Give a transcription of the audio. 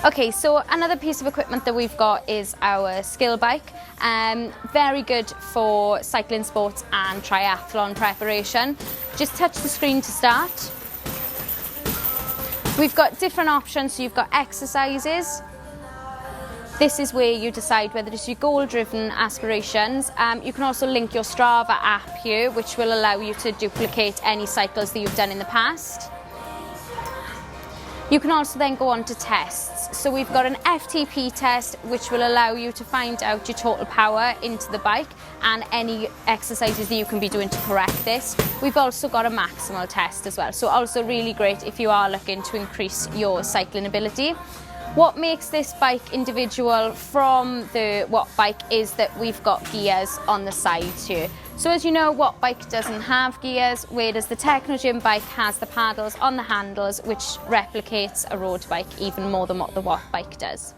Okay, so another piece of equipment that we've got is our skill bike. Very good for cycling sports and triathlon preparation. Just touch the screen to start. We've got different options, so you've got exercises. This is where you decide whether it's your goal-driven aspirations. You can also link your Strava app here, which will allow you to duplicate any cycles that you've done in the past. You can also then go on to tests. So we've got an FTP test, which will allow you to find out your total power into the bike and any exercises that you can be doing to correct this. We've also got a maximal test as well. So also really great if you are looking to increase your cycling ability. What makes this bike individual from the Wattbike is that we've got gears on the sides here. So as you know, Wattbike doesn't have gears, whereas the Technogym bike has the paddles on the handles, which replicates a road bike even more than what the Wattbike does.